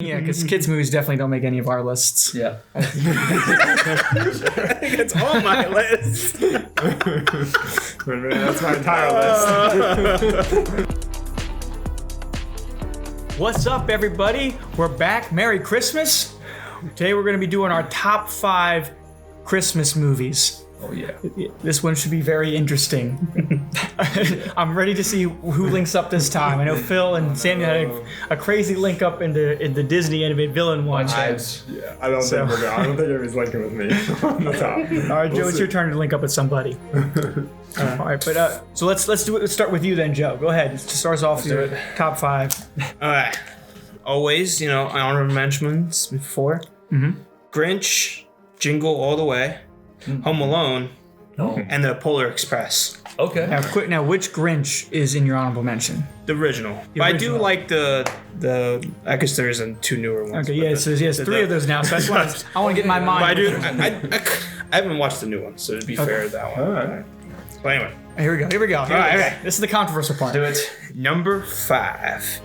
Yeah, because kids' movies definitely don't make any of our lists. Yeah. I think it's on my list. That's my entire list. What's up, everybody? We're back. Merry Christmas. Today we're going to be doing our top 5 Christmas movies. Oh, yeah. This one should be very interesting. I'm ready to see who links up this time. I know Phil and Samuel had a crazy link up in the Disney animated villain one. I don't think anybody's linking with me on the top. All right, Joe, it's your turn to link up with somebody. All right, but so let's do it. Let's start with you then, Joe. Go ahead. Just start us off with your top 5. All right. Always, honorable mentions before. Mm-hmm. Grinch, Jingle All the Way, Home Alone, and the Polar Express. Okay. Now, which Grinch is in your honorable mention? The original. But I do like the. I guess there's 2 newer ones. Okay, yeah. So he has 3 of those now. So I want to get my mind. But I haven't watched the new one, so to be fair, that one. All right. But anyway. Here we go. All right, okay. This is the controversial part. Do it. Number 5,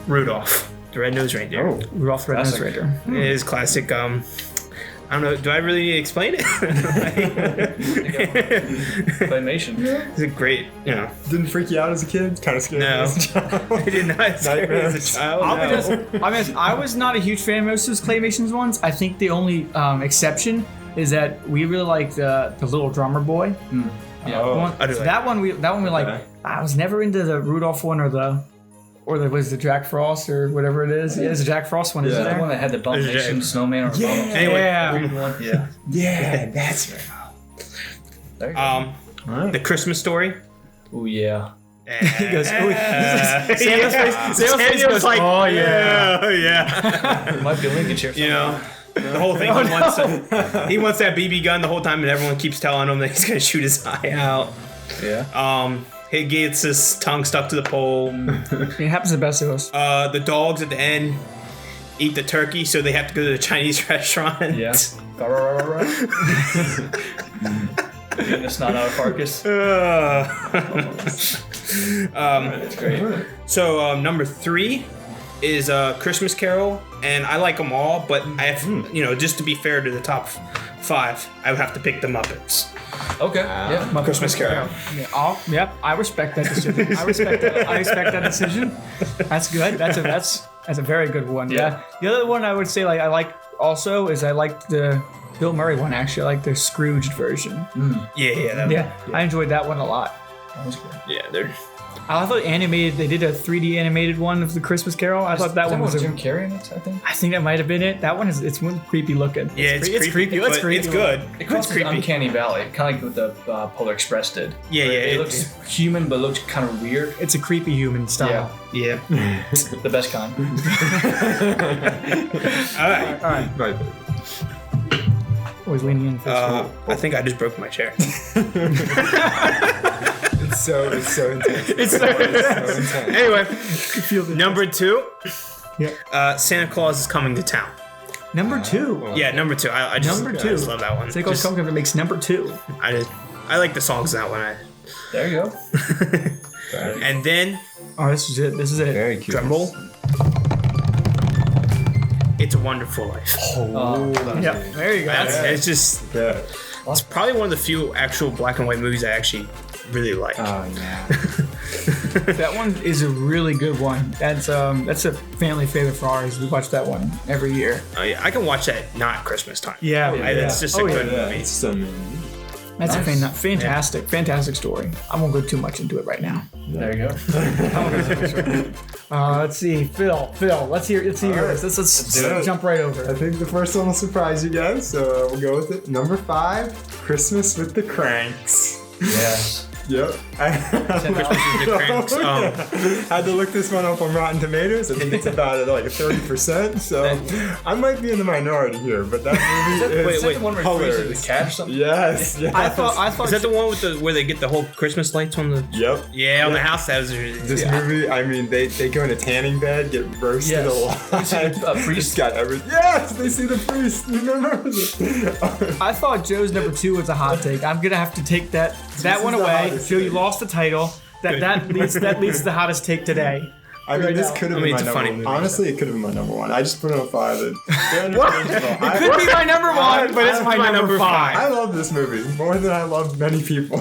Rudolph, the Red-Nosed Reindeer. Oh. Rudolph the Red-Nosed Reindeer. It is classic. I don't know. Do I really need to explain it? Claymation. It's a great, Didn't freak you out as a kid? Kind of scared me No. as a child. I did not scare me as a child. I was not a huge fan of most of those Claymations ones. I think the only exception is that we really like the Little Drummer Boy. Yeah. Oh. I do like That one we like. Okay. I was never into the Rudolph one or the was the Jack Frost or whatever it is. Yeah, it's the Jack Frost one. Is Yeah. it The there? one that had the bump There's nation Jack. snowman or Anyway. Yeah. Yeah. Yeah, that's right. There you go. The Christmas Story. Oh, yeah. He goes. Sam's face Samuel's goes. like, Oh yeah. yeah. It might be a linkage here. The whole thing. He wants that BB gun the whole time, and everyone keeps telling him that he's gonna shoot his eye out. Yeah. He gets his tongue stuck to the pole. It happens to the best of us. The dogs at the end eat the turkey, so they have to go to the Chinese restaurant. Yeah. Getting the snot out of carcass. That's great. So number 3 is Christmas Carol, and I like them all, but I have, just to be fair to the top 5, I would have to pick the Muppets. Okay. Yeah. Christmas Carol. Yep. I respect that decision. I respect that decision. That's good. That's a very good one. Yeah. The other one I would say I like also is I like the Bill Murray one actually. I like the Scrooged version. Yeah. I enjoyed that one a lot. That was good. Yeah, they're. I thought they did a 3D animated one of the Christmas Carol. I thought that one was Jim Carrey in it, I think. I think that might have been it. That one it's creepy looking. Yeah, it's creepy. It's But creepy. it's good. It crosses Uncanny Valley, kind of like what the Polar Express did. Yeah, It looks human, but looks kind of weird. It's a creepy human style. Yeah. The best kind. All right. Right. Always leaning in. I think I just broke my chair. It's so intense. It's so intense. Anyway, number 2. Yeah. Santa Claus is coming to town. Number 2. Yeah, number 2. I just love that one. Santa Claus Coming makes number 2. I like the songs in that one. There you go. And then Oh, this is it. Very cute. drum roll. It's a Wonderful Life. Yeah, there you go. It's just. Yeah. It's probably one of the few actual black and white movies I actually really like. Oh, yeah. That one is a really good one. That's a family favorite for ours. We watch that one every year. Oh, yeah, I can watch that not Christmas time. Yeah, It's just a good movie. It's so mean. That's a fantastic story. I won't go too much into it right now. There you go. Let's see, Phil. Let's hear yours. Let's jump right over. I think the first one will surprise you guys, so we'll go with it. Number 5, Christmas with the Kranks. Yes. Yep. Christmas with the Kranks. Had to look this one up on Rotten Tomatoes. I think it's about at like 30%, so I might be in the minority here, but that movie is Wait, the one where he freezes hilarious. the cat or something? Yes. I thought Is that the one with where they get the whole Christmas lights on the? Yep. Yeah, on the house. That was. This movie, I mean, they go in a tanning bed, get roasted Yes. alive. A priest? It's got everything. Yes, they see the priest. Remember? I thought Joe's number 2 was a hot take. I'm gonna have to take that one is the away. hottest Joe, you take. lost the title. That leads to the hottest take today. I mean, Right this now. could have I been mean, my it's a number funny one. movie. Honestly, it could have been my number one. I just put it on 5. Could be my number one, but it's my number 5. I love this movie more than I love many people.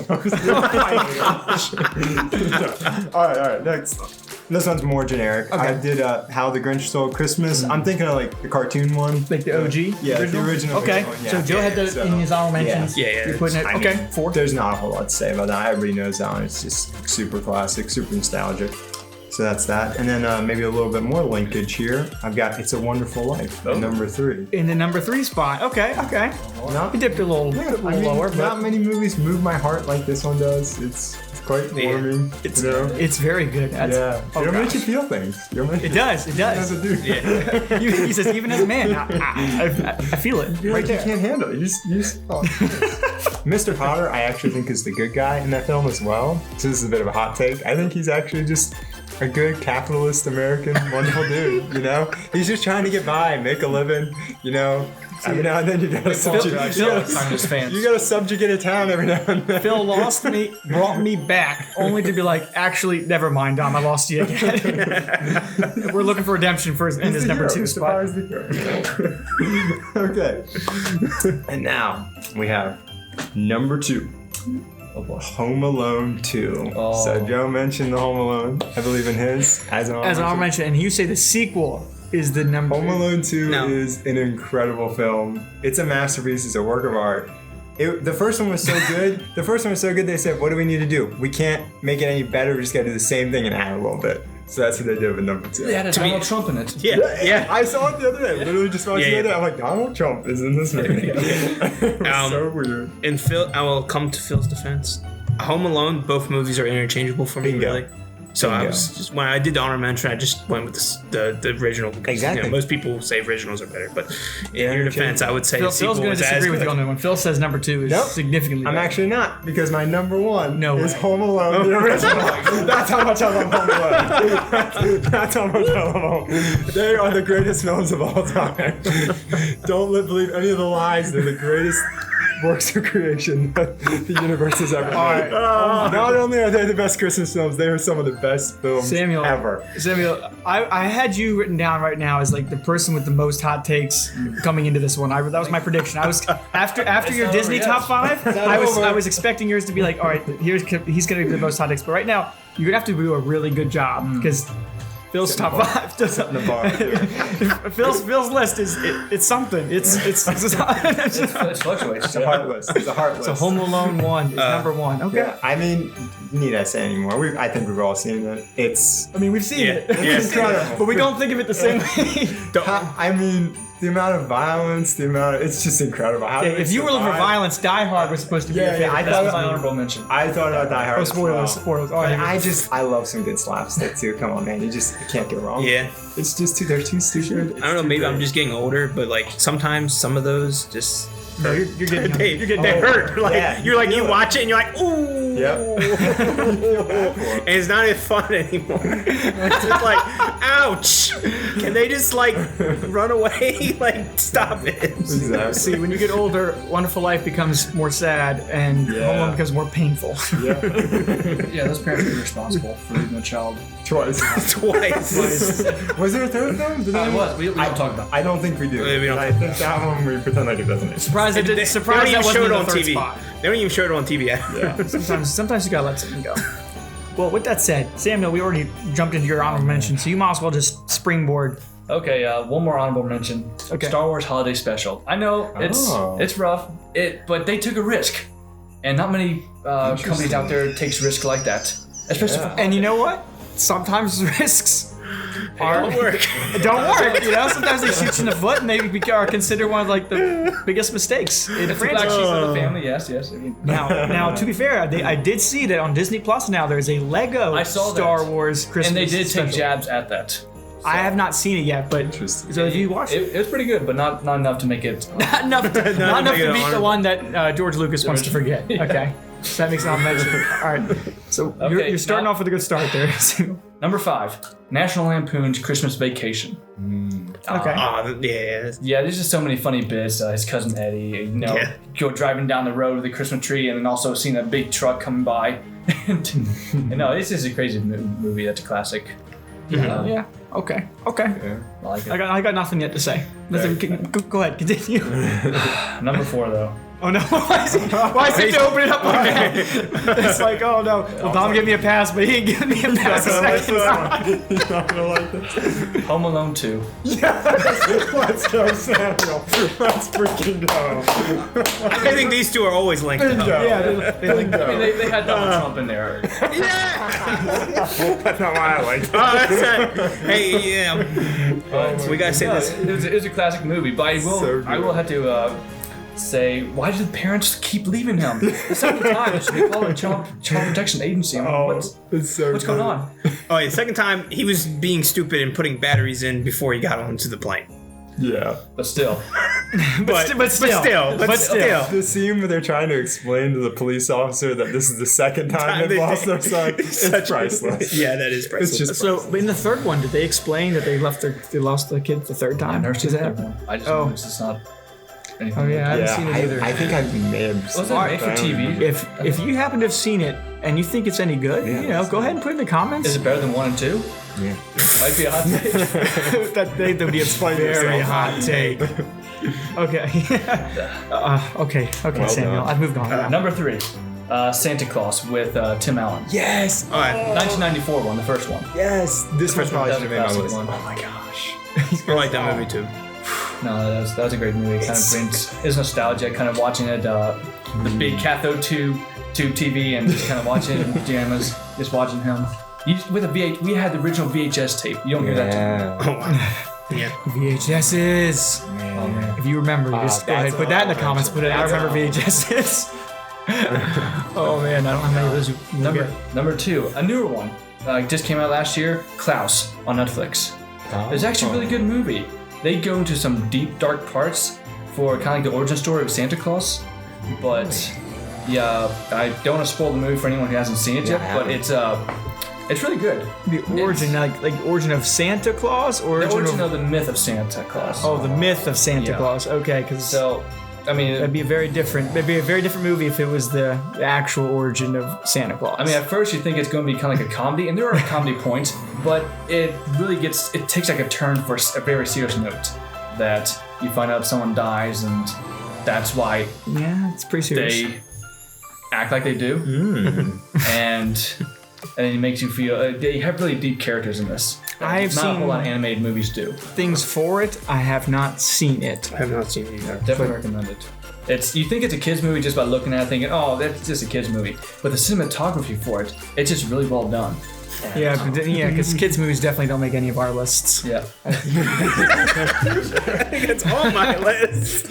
All right, next. This one's more generic. Okay. I did How the Grinch Stole Christmas. I'm thinking of like the cartoon one. Like the OG? Yeah, the original. Okay, one, yeah. so Joe had that So, in his honorable mentions. Yeah. You're putting it. I Okay, mean, 4. There's not a whole lot to say about that. Everybody knows that one. It's just super classic, super nostalgic. So that's that. And then maybe a little bit more linkage here. I've got It's a Wonderful Life, number 3. In the number 3 spot. Okay. Not, You dipped a little, lower, not but many movies move my heart like this one does. It's quite warming. it's you know? it's very good. That's, Yeah, oh, it'll make gosh. you feel things. It does. As a dude. He says, even as a man, I feel it You're right like, you there. can't handle it. You just oh. Mr. Potter, I actually think is the good guy in that film as well. So this is a bit of a hot take. I think he's actually just a good capitalist American wonderful dude, you know? He's just trying to get by, make a living, you know? Every now and then you gotta subjugate a town every now and then. Phil lost me, brought me back, only to be like, actually, never mind, Dom, I lost you again. We're looking for redemption in his number 2 Mr. spot. Potter's the hero. Okay. And now we have number 2. Home Alone 2. Oh. So Joe mentioned the Home Alone, I believe in his, as an As I mentioned, and you say the sequel is the number. Home Alone 2 No. is an incredible film. It's a masterpiece. It's a work of art. The first one was so good. They said, what do we need to do? We can't make it any better. We just got to do the same thing and add a little bit. So that's what they did with number 2. They had a Donald Trump in it. Yeah. I saw it the other day. Literally just watched it the other day. I'm like, Donald Trump is in this movie. It was so weird. And Phil, I will come to Phil's defense. Home Alone, both movies are interchangeable for me, Bingo. really. So I Bingo. was just when I did the honorable mention, I just went with the original. Because, Exactly. most people say originals are better, but in your defense, I would say the Phil's sequel going to was as disagree with good. you on that one. Phil says number 2 is Nope. significantly I'm better. actually not, because my number 1 No is way. Home Alone, the original. That's how much I love Home Alone. That's how much I love Home Alone. They are the greatest films of all time. Don't believe any of the lies. They're the greatest works of creation that the universe has ever made. Not only are they the best Christmas films, they are some of the best films ever. Samuel, I had you written down right now as like the person with the most hot takes coming into this one. That was my prediction. I was after your not Disney over top yet. 5. I was expecting yours to be like, all right, he's going to be the most hot takes. But right now, you're gonna have to do a really good job because Phil's top 5 does The bar. Phil's list is it's something. It's It fluctuates. It's a heart list. It's a heart list. So Home Alone 1 is number 1. Okay. Yeah, I mean, need I say anymore? I think we've all seen it. It's I mean, we've seen it. Yes. incredible. But we don't think of it the same way. I mean, the amount of violence, it's just incredible. How If you were looking for violence, Die Hard was supposed to be your Yeah, favorite. I That thought was my honorable mention. I thought about Die Hard. Oh, as spoilers, well. spoilers. Oh, But yeah. I love some good slapstick too. Come on, man. You can't go wrong. Yeah. It's just they're too stupid. I don't know, maybe I'm just getting older, but like sometimes some of those just No, you're getting they you're getting they there. hurt. Like Yeah, you're like you you feel it. watch it and you're like, ooh. Yep. And it's not as fun anymore. It's just like, ouch. Can they just like run away? Like, stop it. Exactly. See, when you get older, Wonderful Life becomes more sad, and Home Alone becomes more painful. Yeah, those parents were responsible for leaving a child. Twice. Twice. Was there a third film? Did It was. We don't talk about it. I don't think we do. We don't I think that one we pretend like it doesn't exist. Surprised that They surprised don't that even show wasn't it in the on third TV. spot. They don't even show it on TV yet. Yeah. Sometimes you gotta let something go. Well, with that said, Samuel, we already jumped into your honorable mention, so you might as well just springboard. Okay, one more honorable mention. Okay. Star Wars Holiday Special. I know it's rough, but they took a risk, and not many companies out there takes risk like that, especially for And you know what? Sometimes risks Don't work. don't work. You know, sometimes they shoot you in the foot, and they are considered one of like the biggest mistakes in the the black franchise. sheep of the family. Yes. I mean, Now, to be fair, I did see that on Disney Plus now there's a Lego I saw Star that. Wars Christmas and they did take special. jabs at that. I have not seen it yet, but Interesting. so have you watched it? It was pretty good, but not enough to make it. Not enough to make it beat the honorable. one that George Lucas wants to forget. Okay. So that makes an mention. All right. So Okay, you're starting now- off with a good start there. Number 5, National Lampoon's Christmas Vacation. Okay. Yeah. Yeah, there's just so many funny bits. His cousin Eddie, go driving down the road with the Christmas tree, and then also seeing a big truck coming by. And no, this is a crazy movie. That's a classic. Yeah. Okay. Okay. Yeah. I like it. I got nothing yet to say. Go ahead. Continue. Number 4 though. Oh no! Why is he open it up like that? It's like, oh no. Well, Dom gave me a pass, but he didn't give me a pass the second time. He's not gonna like this. Home Alone 2. Let's go, Samuel. Let's freaking go. I think these two are always linked up. Yeah, they like I mean, they had Donald Trump in there. That's not why I like it. Oh, that's it. Hey, yeah. We gotta say this. It was a classic movie, but So I will have to say, why did the parents keep leaving him? The second time, they should be calling a child protection agency. What's going on? Oh, yeah, the second time he was being stupid and putting batteries in before he got onto the plane. Yeah. But still. But still. The scene where they're trying to explain to the police officer that this is the second time they've lost their son, it's priceless. Yeah, that is priceless. It's just So in the third one, did they explain that they lost the kid the third time? I've never seen Is that that? one. I just Oh. noticed it's not anything. Oh yeah, I haven't yeah, seen it either. I think I may have seen Was it made for TV? If you happen to have seen it and you think it's any good, go ahead and put it in the comments. Is it better than 1 and 2? Yeah. Might be a hot take. That would be a very hot take. Okay. Okay, Well Samuel. done. I've moved on. Number 3, Santa Claus with Tim Allen. Yes. All right. 1994 one, the first one. Yes. This one probably That should was have a made my classic list. one. Oh my gosh. I like that movie too. No, that was a great movie. Kind of brings it's nostalgia. Kind of watching it, the big cathode tube TV, and just kind of watching it in pajamas, just watching him. With a we had the original VHS tape. You don't hear that. Yeah. Oh, wow. Yeah. VHSs. Man. If you remember, just go ahead that's put that in the all comments. Put it. I remember VHSs. Oh man, I don't know how many of those we'll get. Number 2, a newer one. Just came out last year. Klaus on Netflix. It's actually a really good movie. They go into some deep, dark parts for kind of like the origin story of Santa Claus. But yeah, I don't want to spoil the movie for anyone who hasn't seen it yet. But it's really good. The origin, like the origin of Santa Claus, or The origin of the myth of Santa Claus. oh, the myth of Santa Yeah. Claus. Okay, because So, I mean, that'd be a very different. It'd be a very different movie if it was the actual origin of Santa Claus. I mean, at first you think it's going to be kind of like a comedy, and there are comedy points, but it really it takes like a turn for a very serious note that you find out someone dies, and that's why yeah, it's pretty serious. they act like they do, and it makes you feel they have really deep characters in this. I've Not a whole seen lot of animated movies do. things for it. I have not seen it. I have not seen it either. Definitely recommend it. You think it's a kids movie just by looking at it, thinking, oh, that's just a kids movie, but the cinematography for it, it's just really well done. Yeah, because kids' movies definitely don't make any of our lists. Yeah. I think it's on my list.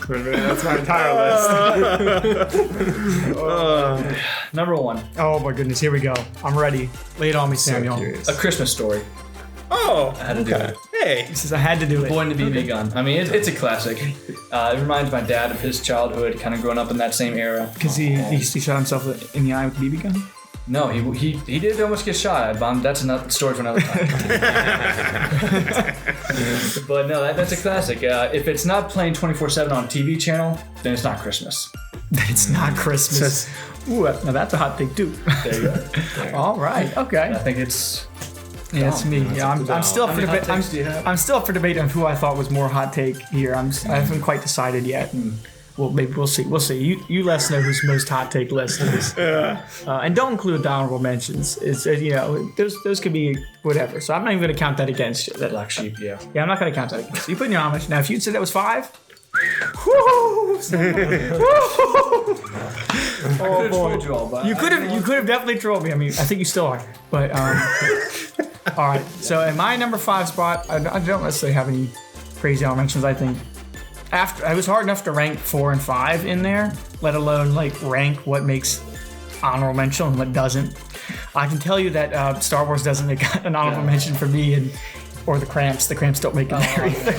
That's my entire list. Number 1, Oh my goodness, here we go. I'm ready. Lay it on me, So Samuel. curious. A Christmas Story. Oh, I had to do it. hey. He says I had to do it. Boy in the BB gun. I mean, it's a classic. It reminds my dad of his childhood, kind of growing up in that same era. Because he shot himself in the eye with a BB gun. No, he did almost get shot. That's another story for another time. But no, that's a classic. If it's not playing 24/7 on a TV channel, then it's not Christmas. It's not Christmas. Ooh, now that's a hot take too. There you go. All right, I okay. think it's. Yeah, it's me. Yeah, I'm still How up for many hot debate. takes do you have? I'm still up for debate on who I thought was more hot take here. I haven't quite decided yet. Well, maybe we'll see. We'll see. You let us know who's most hot take list is. And don't include the honorable mentions. It's those could be whatever. So I'm not even going to count that against you. Black Sheep, yeah. Yeah, I'm not going to count that against you. You put in your homage. Now, if you'd said that was 5. Woo! Oh boy. You could have definitely trolled me. I mean, I think you still are. But all right. So in my number 5 spot, I don't necessarily have any crazy honorable mentions. I think it was hard enough to rank 4 and 5 in there, let alone like rank what makes honorable mention and what doesn't. I can tell you that Star Wars doesn't make an honorable mention for me, or the Cramps. The Cramps don't make it there either.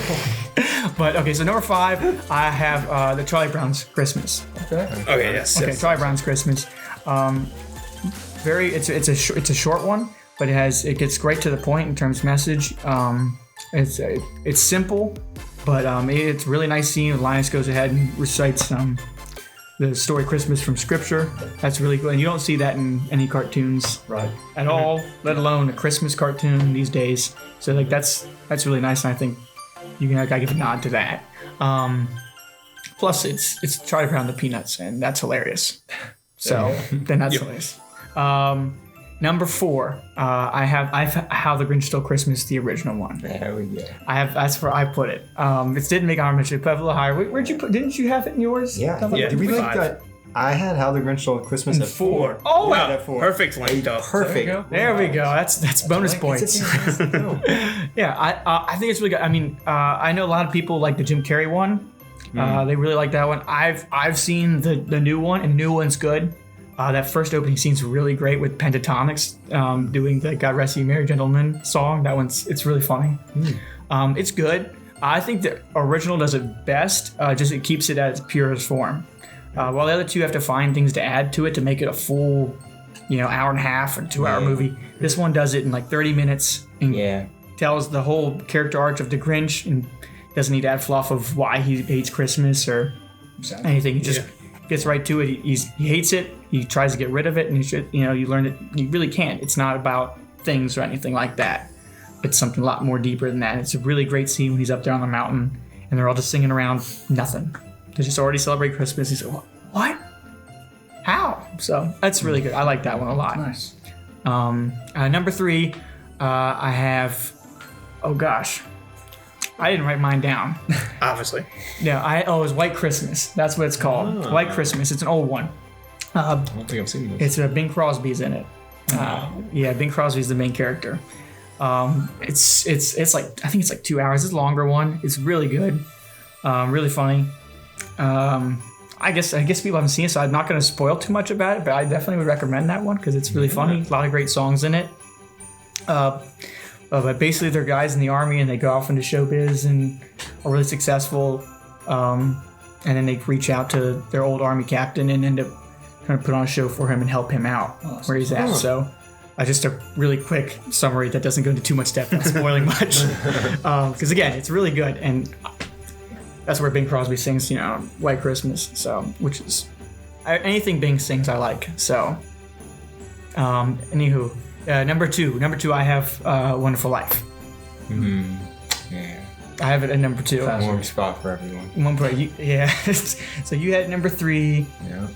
But okay, so number 5, I have the Charlie Brown's Christmas. Okay, yes. Okay, Charlie Brown's Christmas. It's a short one, but it gets right to the point in terms of message. It's simple, but it's a really nice scene. Linus goes ahead and recites the story Christmas from Scripture. That's really cool, and you don't see that in any cartoons at all, let alone a Christmas cartoon these days. So like that's really nice, and I think you can gotta give a nod to that. Plus, it's Charlie Brown and the Peanuts, and that's hilarious. So then that's hilarious. Number 4, I have How the Grinch Stole Christmas, the original one. There we go. That's where I put it. It didn't make honorable mention. Put it a little higher. Where'd you put? Didn't you have it in yours? Yeah. Did we like that? I had How the Grinch Stole Christmas at 4. Oh Wow, wow! perfect linked up. Perfect. There we go. That's bonus points. Yeah, I think it's really good. I mean, I know a lot of people like the Jim Carrey one. They really like that one. I've seen the new one, and the new one's good. That first opening scene's really great with Pentatonics doing the "God Rest You Merry Gentlemen" song. It's really funny. It's good. I think the original does it best. Just it keeps it at its purest form. While the other two have to find things to add to it to make it a full, hour and a half or 2-hour movie. This one does it in like 30 minutes and tells the whole character arc of the Grinch and doesn't need to add fluff of why he hates Christmas or anything. He just gets right to it. He hates it. He tries to get rid of it, and you learn that you really can't. It's not about things or anything like that. It's something a lot more deeper than that. It's a really great scene when he's up there on the mountain, and they're all just singing around nothing. They just already celebrate Christmas. He's like, what? How? So that's really good. I like that one a lot. Nice. Number 3, I have. Oh gosh, I didn't write mine down. Obviously. Yeah, it was White Christmas. That's what it's called. White Christmas. It's an old one. I don't think I've seen this. It's Bing Crosby's in it. Bing Crosby's the main character. It's like I think it's like 2 hours. It's a longer one. It's really good. Really funny. I guess people haven't seen it, so I'm not going to spoil too much about it. But I definitely would recommend that one because it's really funny. A lot of great songs in it. But basically, they're guys in the army and they go off into showbiz and are really successful. And then they reach out to their old army captain and end up trying to put on a show for him and help him out where he's at. So just a really quick summary that doesn't go into too much depth, not spoiling much. Because again, it's really good. And that's where Bing Crosby sings, White Christmas. So, which is anything Bing sings, I like. So, anywho. Number two, I have Wonderful Life. Yeah. I have it at number 2. Warm spot for everyone. So you had number 3. Yeah.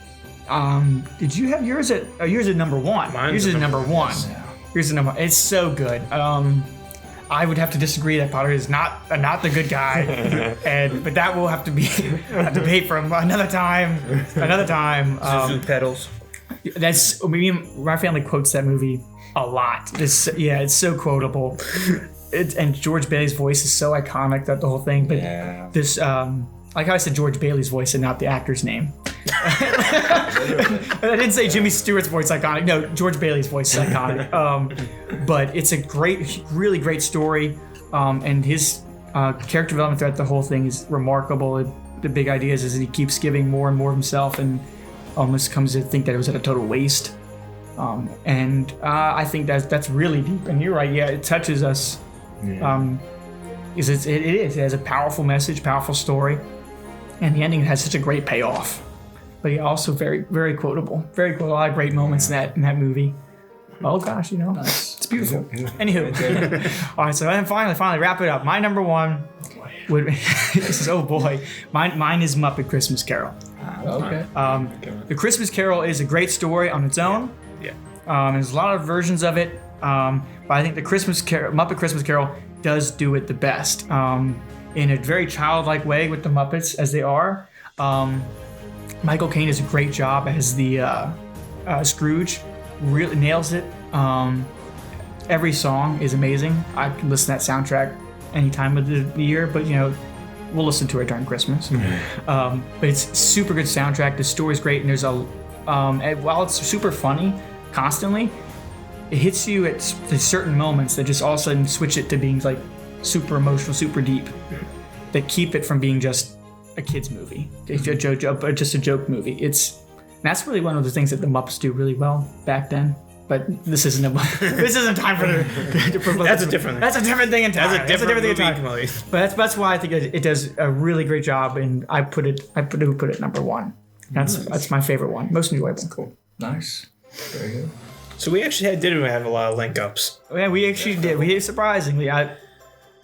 Did you have yours at number 1? Mine's yours is at number 1. Yeah. Yours is number. It's so good. I would have to disagree that Potter is not the good guy, but that will have to be a debate for another time. Zuzu pedals. My family quotes that movie a lot. It's so quotable. And George Bailey's voice is so iconic, that the whole thing. But this, like how I said George Bailey's voice and not the actor's name. I didn't say Jimmy Stewart's voice iconic. No, George Bailey's voice is iconic. But it's a really great story. And his character development throughout the whole thing is remarkable. The big idea is that he keeps giving more and more of himself and almost comes to think that it was at a total waste. I think that's really deep. And you're right, it touches us. It has a powerful message, powerful story, and the ending has such a great payoff. But also very, very quotable. Very quotable. A lot of great moments in that movie. Oh gosh, nice. It's beautiful. Anywho, all right. So then finally, wrap it up. My number 1 would. This is Mine is Muppet Christmas Carol. Okay. The Christmas Carol is a great story on its own. There's a lot of versions of it, but I think the Muppet Christmas Carol does do it the best in a very childlike way with the Muppets as they are. Michael Caine does a great job as the Scrooge. Really nails it. Every song is amazing. I can listen to that soundtrack any time of the year, but we'll listen to it during Christmas. But it's super good soundtrack. The story's great, and there's while it's super funny constantly, it hits you at certain moments that just all of a sudden switch it to being like super emotional, super deep. That keep it from being just a kids movie, just a joke movie. That's really one of the things that the Muppets do really well back then. But this isn't time for That's a different thing. That's a different thing entirely. That's a different thing entirely. But that's why I think it does a really great job, and I put it number 1. That's my favorite one. Most enjoyable. Cool. Nice. Very good. So we actually didn't have a lot of link ups. Yeah, we actually did. We did surprisingly. I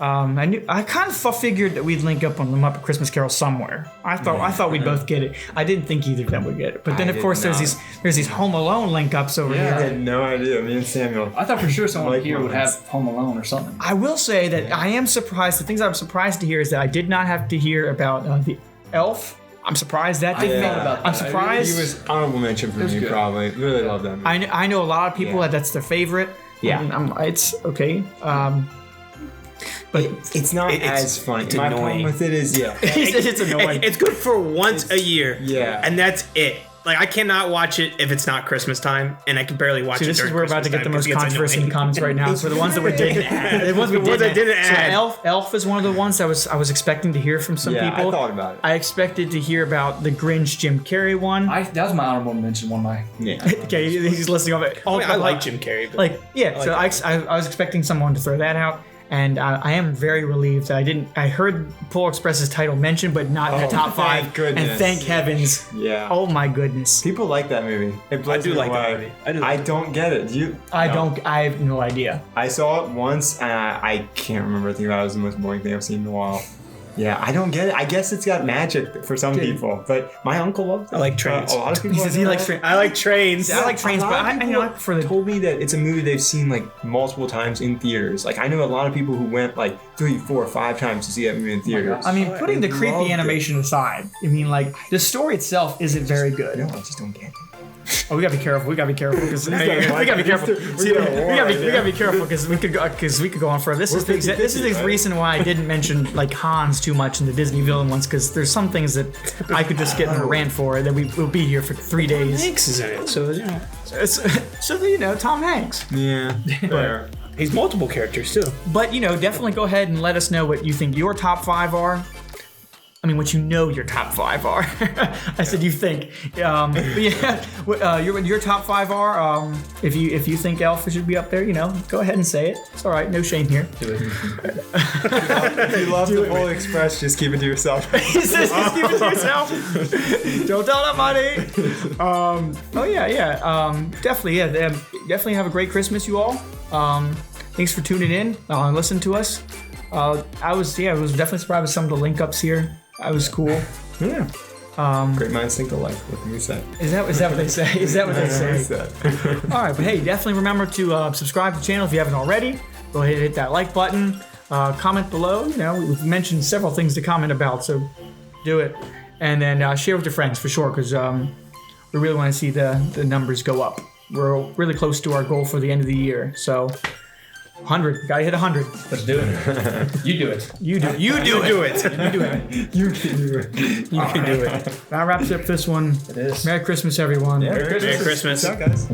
kind of figured that we'd link up on the Muppet Christmas Carol somewhere. I thought we'd both get it. I didn't think either of them would get it. But then of course there's these Home Alone link ups over I here. had no idea. Me and Samuel. I thought for sure someone Like here would moments. have Home Alone or something. I will say that I am surprised. The things I'm surprised to hear is that I did not have to hear about the Elf. I'm surprised that didn't. thought about that. I'm surprised. He was honorable mention for was me, good. probably. Really love that movie. I know a lot of people that's their favorite. Yeah. And it's okay. But It's not It's- as funny. it's My annoying. problem with it is, it's annoying. It's good for once a year. Yeah. And that's it. Like I cannot watch it if it's not Christmas time, and I can barely watch See, it. this is during we're about to Christmas get the time most 'cause it gets controversy in the annoying. comments right now. So the ones that we didn't add, the ones we ones I didn't So add. Elf is one of the ones I was expecting to hear from some Yeah, people. I thought about it. I expected to hear about the Grinch Jim Carrey one. That was my honorable mention. One of my. Yeah. Okay, he's listing off it. I mean, I like Jim Carrey, but Like yeah, so I was expecting someone to throw that out. And I am very relieved that I didn't. I heard Polar Express's title mentioned, but not in the top thank 5. goodness. And thank heavens. Yeah. Oh my goodness. People like that movie. It blows do me like that away. movie. I don't get it. I No. don't. I have no idea. I saw it once, and I can't remember. I think that was the most boring thing I've seen in a while. Yeah, I don't get it. I guess it's got magic for some people, but my uncle loves it. I like trains. A lot of people. He says he likes trains. trains. I like trains. I like trains, A but lot of I people like for the told me that it's a movie they've seen like multiple times in theaters. Like I know a lot of people who went like 3, 4, 5 times to see that movie in theaters. I mean, putting the loved creepy it. animation aside, I mean, like the story itself isn't very good. No, I just don't get it. Oh, we gotta be careful. We gotta be careful because we gotta gotta be careful. See, got a war right we gotta be careful because we could go on forever. This is the 50-50, right? reason why I didn't mention like Hans too much in the Disney villain ones because there's some things that I could just get in a rant for that we'll be here for 3 days. Hanks is in it, so you know So Tom Hanks. Yeah, fair. he's multiple characters too. But definitely go ahead and let us know what you think your top 5 are. I mean, what you know your top 5 are. I said you think. But yeah, your top 5 are. If you think Elf should be up there, go ahead and say it. It's all right. No shame here. If you love the Polar Express, just keep it to yourself. He says, just keep it to yourself. Don't tell nobody. Definitely. Definitely have a great Christmas, you all. Thanks for tuning in and listening to us. I was definitely surprised with some of the link ups here. That was cool. Yeah. Great minds think alike. What can we say? Is that what they say? Is that what they say? All right, but hey, definitely remember to subscribe to the channel if you haven't already. Go ahead and hit that like button. Comment below. We've mentioned several things to comment about, so do it. And then share with your friends for sure, because we really want to see the numbers go up. We're really close to our goal for the end of the year, so 100. Gotta hit 100. Let's do it. You do it. You do it. You do it. You can do it. You can do it. That wraps up this one. It is. Merry Christmas, everyone. Merry Merry Christmas. What's up, guys?